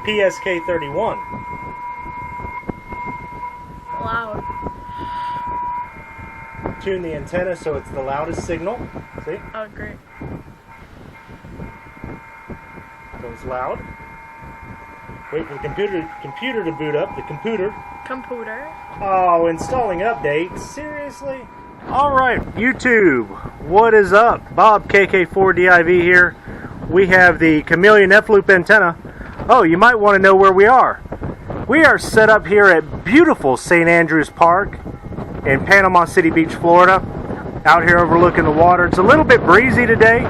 PSK31. Loud. Tune the antenna so it's the loudest signal. See? Oh, great. So it's loud. Wait for the computer to boot up. The computer. Oh, installing update. Seriously? Alright, YouTube. What is up? Bob KK4DIV here. We have the Chameleon F-loop antenna. Oh, you might want to know where we are. We are set up here at beautiful St. Andrews Park in Panama City Beach, Florida. Out here overlooking the water. It's a little bit breezy today,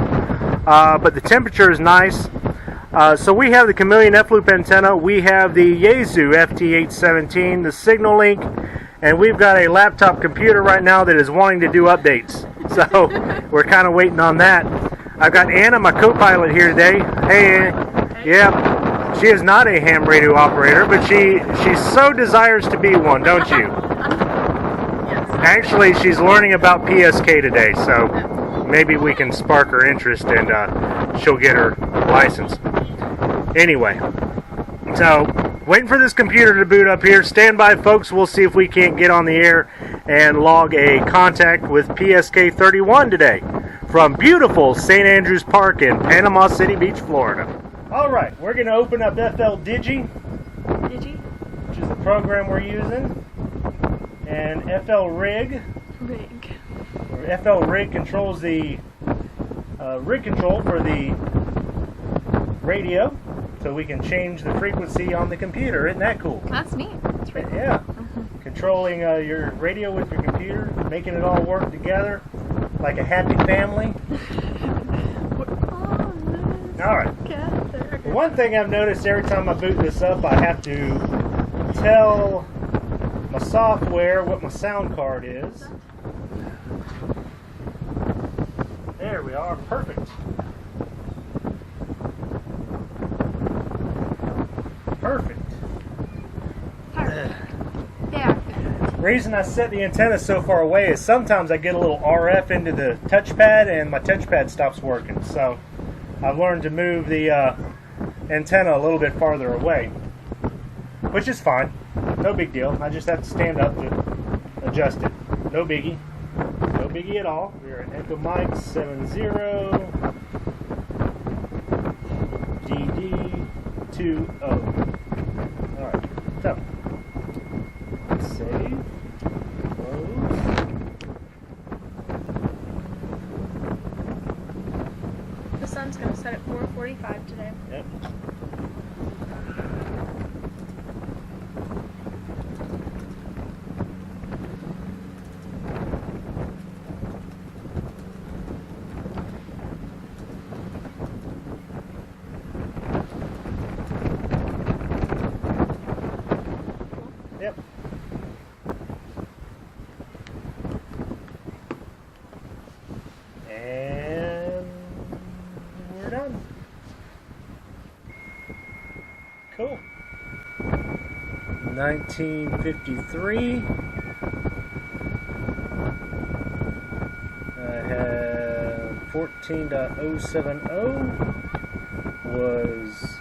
but the temperature is nice. So we have the Chameleon F-loop antenna. We have the Yaesu FT817, the Signal Link, and we've got a laptop computer right now that is wanting to do updates. So we're kind of waiting on that. I've got Anna, my co-pilot, here today. Hey, Anna. Yeah. She is not a ham radio operator, but she so desires to be one, don't you? Yes. Actually, she's learning about PSK today, so maybe we can spark her interest and she'll get her license. Anyway, so waiting for this computer to boot up here. Stand by, folks. We'll see if we can't get on the air and log a contact with PSK31 today from beautiful St. Andrews Park in Panama City Beach, Florida. All right, we're going to open up FL Digi, which is the program we're using, and FL Rig. FL Rig controls the rig control for the radio, so we can change the frequency on the computer. Isn't that cool? That's neat. That's pretty cool. Yeah. Controlling your radio with your computer, making it all work together like a happy family. All right. One thing I've noticed every time I boot this up, I have to tell my software what my sound card is. There we are. Perfect. Perfect. Yeah. The reason I set the antenna so far away is sometimes I get a little RF into the touchpad and my touchpad stops working. So I've learned to move the antenna a little bit farther away, which is fine. No big deal. I just have to stand up to adjust it. No biggie. No biggie at all. We're at Echo Mike 70 DD20. Alright, so save, close. The sun's going to set at 4:45 today. Yep. Yep. And we're done. Cool. 1953. I have 14.070 was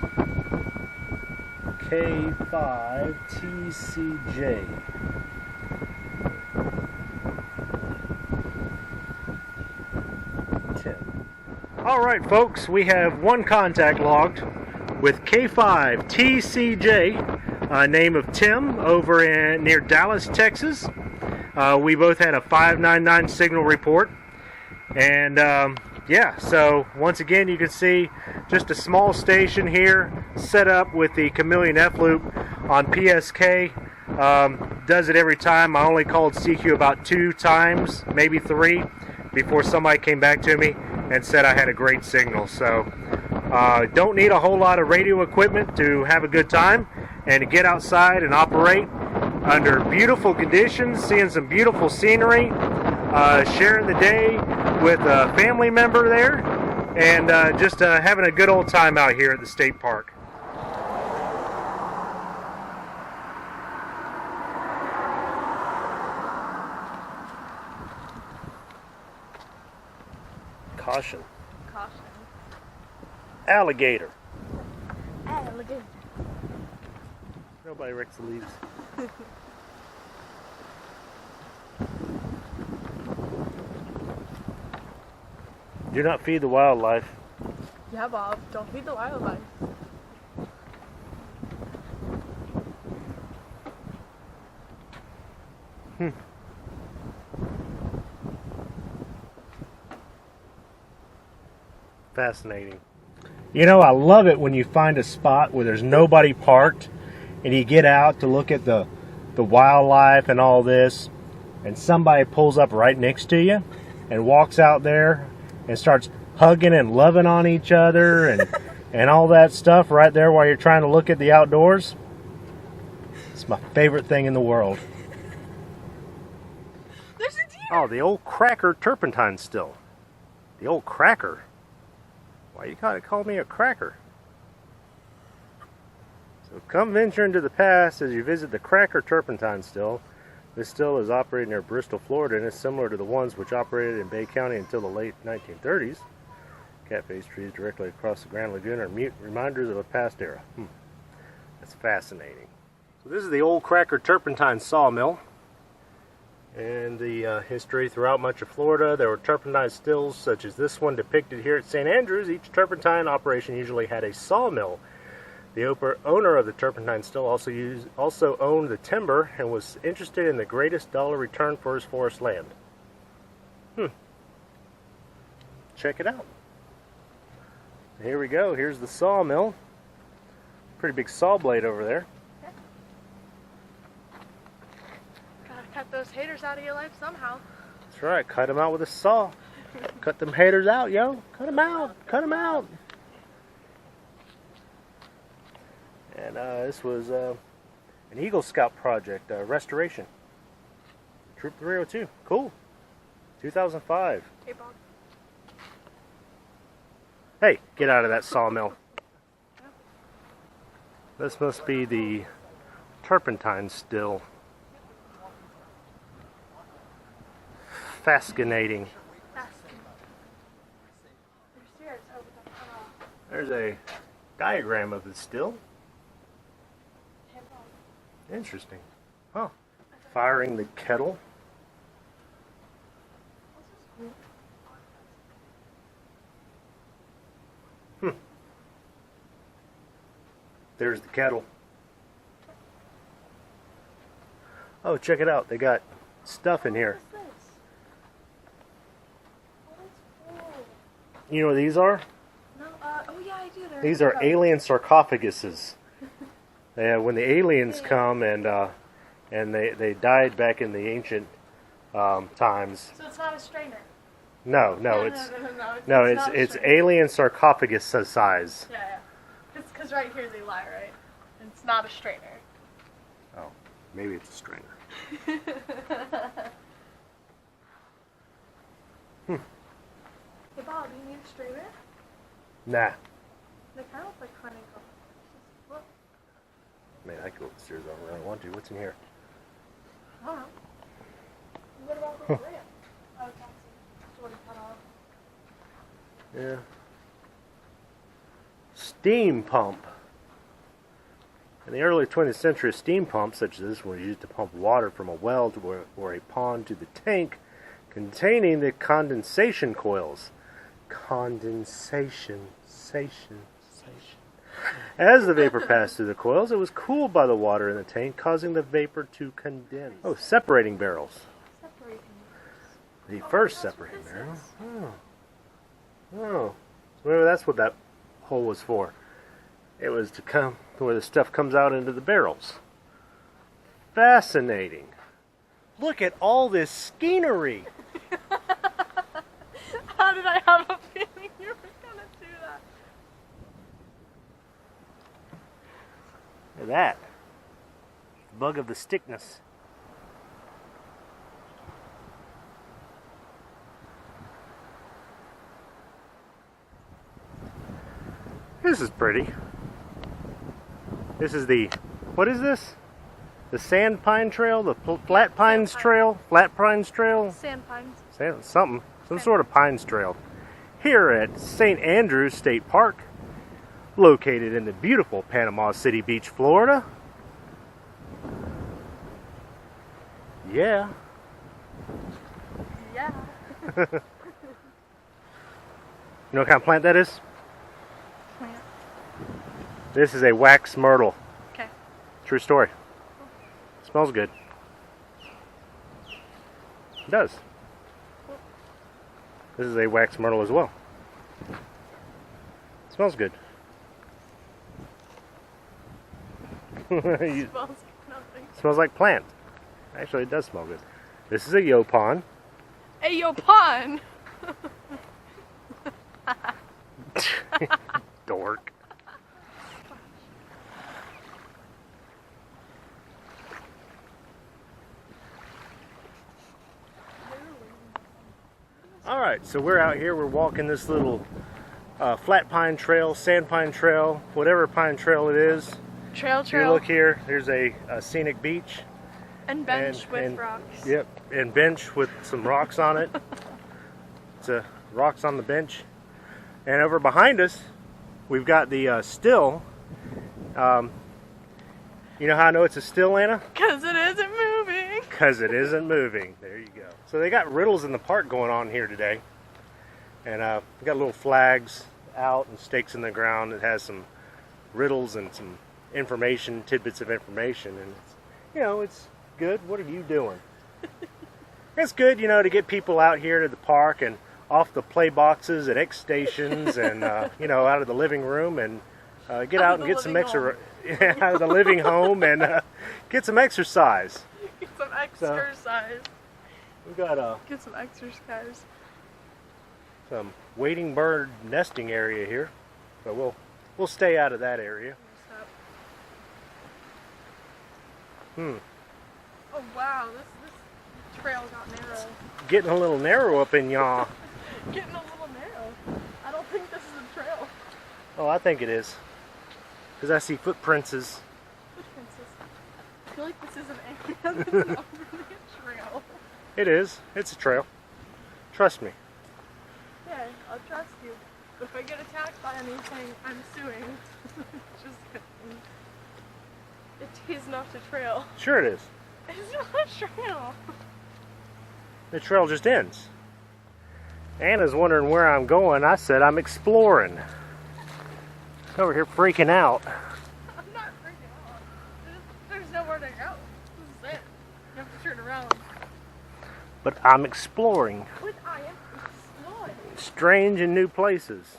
K5TCJ. Tim. All right, folks, we have one contact logged with K5TCJ, name of Tim, over near Dallas, Texas. We both had a 599 signal report, and yeah, so once again you can see just a small station here set up with the Chameleon F-loop on PSK. Does it every time. I only called CQ about 2 times, maybe 3, before somebody came back to me and said I had a great signal. So don't need a whole lot of radio equipment to have a good time and to get outside and operate under beautiful conditions, seeing some beautiful scenery, sharing the day with a family member there, and just having a good old time out here at the state park. Caution. Caution. Alligator. Alligator. Nobody rakes the leaves. Do not feed the wildlife. Yeah, Bob. Don't feed the wildlife. Fascinating. You know, I love it when you find a spot where there's nobody parked and you get out to look at the wildlife and all this, and somebody pulls up right next to you and walks out there and starts hugging and loving on each other and all that stuff right there while you're trying to look at the outdoors. It's my favorite thing in the world. There's a deer! Oh, the old cracker turpentine still. The old cracker. Why you gotta call me a cracker? So come venture into the past as you visit the Cracker Turpentine still. This still is operated near Bristol, Florida, and is similar to the ones which operated in Bay County until the late 1930s. Cat-faced trees directly across the Grand Lagoon are mute reminders of a past era. That's fascinating. So this is the old Cracker Turpentine sawmill. And the history throughout much of Florida, there were turpentine stills such as this one depicted here at St. Andrews. Each turpentine operation usually had a sawmill. The owner of the turpentine still also owned the timber and was interested in the greatest dollar return for his forest land. Check it out. Here we go. Here's the sawmill. Pretty big saw blade over there. Cut those haters out of your life somehow. That's right. Cut them out with a saw. Cut them haters out, yo. Cut them out. Cut them out. And this was an Eagle Scout project, restoration. Troop 302. Cool. 2005. Hey, Bob. Hey, get out of that sawmill. This must be the turpentine still. Fascinating. There's a diagram of the still. Interesting. Huh. Firing the kettle. There's the kettle. Oh, check it out. They got stuff in here. You know what these are? No, oh yeah, I do. These are alien sarcophaguses. When the aliens come and they died back in the ancient times. So it's not a strainer. No, it's alien sarcophagus size. Yeah. It's because right here they lie, right? It's not a strainer. Oh, maybe it's a strainer. Hey Bob, you need a strainer? Nah. They kind of look like honeycomb. Look. Man, I could go upstairs if I really want to. What's in here? I don't know. What about the ramp? Oh, it's sort of cut off. Yeah. Steam pump. In the early 20th century, a steam pump such as this was used to pump water from a well or a pond to the tank containing the condensation coils. Condensation. As the vapor passed through the coils, it was cooled by the water in the tank, causing the vapor to condense. Oh, separating barrels. The first separating barrel. Oh. Well, that's what that hole was for. It was to come where the stuff comes out into the barrels. Fascinating. Look at all this scenery. How did I have a feeling you were going to do that? Look at that. Bug of the stickness. This is pretty. This is the, what is this? The sand pine trail? The flat pines trail? Flat pines trail? Sand pines. Some sort of pines trail. Here at St. Andrews State Park, located in the beautiful Panama City Beach, Florida. Yeah. Yeah. You know what kind of plant that is? Plant. This is a wax myrtle. Okay. True story. Smells good. It does. This is a wax myrtle as well. Smells good. Smells like nothing. Smells like plant. Actually, it does smell good. This is a yopon. A yopon! Dork. Alright, so we're out here, we're walking this little flat pine trail, sand pine trail, whatever pine trail it is. Trail. If you look here, there's a scenic beach. And bench with rocks. Yep, and bench with some rocks on it. It's rocks on the bench. And over behind us, we've got the still. You know how I know it's a still, Anna? Because it isn't moving. Because it isn't moving. There you go. So they got riddles in the park going on here today. And we got little flags out and stakes in the ground. It has some riddles and some information, tidbits of information. And, it's good. What are you doing? It's good, to get people out here to the park and off the play boxes and X stations and, out of the living room and get out and get some exercise. Out of the living home and get some exercise. Get some exercise. So, we've got get some exercise. Some wading bird nesting area here, but we'll stay out of that area. Oh wow, this trail got narrow. Getting a little narrow up in y'all. Getting a little narrow. I don't think this is a trail. Oh, I think it is. Because I see footprints. Footprints. I feel like this is an area that's not really a trail. It is. It's a trail. Trust me. Yeah, I'll trust you. If I get attacked by anything, I'm suing. Just kidding. It is not a trail. Sure it is. It's not a trail. The trail just ends. Anna's wondering where I'm going. I said I'm exploring. Over here freaking out. I'm not freaking out. There's nowhere to go. This is it. You have to turn around. But I'm exploring. But I am exploring. Strange and new places.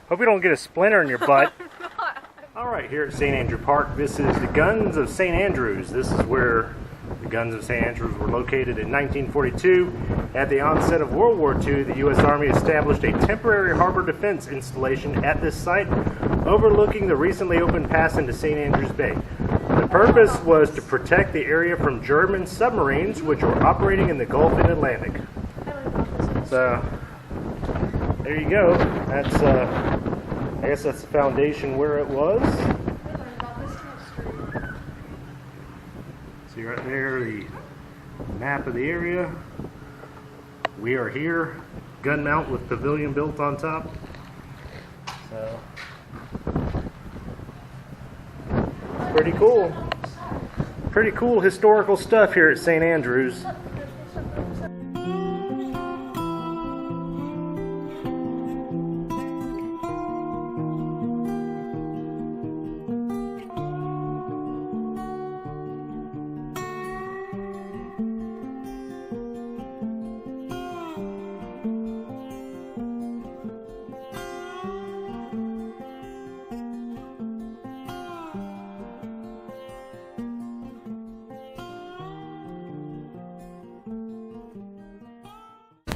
Hope you don't get a splinter in your butt. Alright, here at St. Andrew Park, this is the Guns of St. Andrews. This is where the Guns of St. Andrews were located in 1942. At the onset of World War II, the U.S. Army established a temporary harbor defense installation at this site, overlooking the recently opened pass into St. Andrews Bay. The purpose was to protect the area from German submarines, which were operating in the Gulf and Atlantic. So, there you go. That's, I guess that's the foundation where it was. See right there, the map of the area. We are here, gun mount with pavilion built on top. So, pretty cool. Pretty cool historical stuff here at St. Andrews.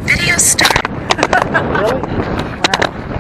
Video start. Really?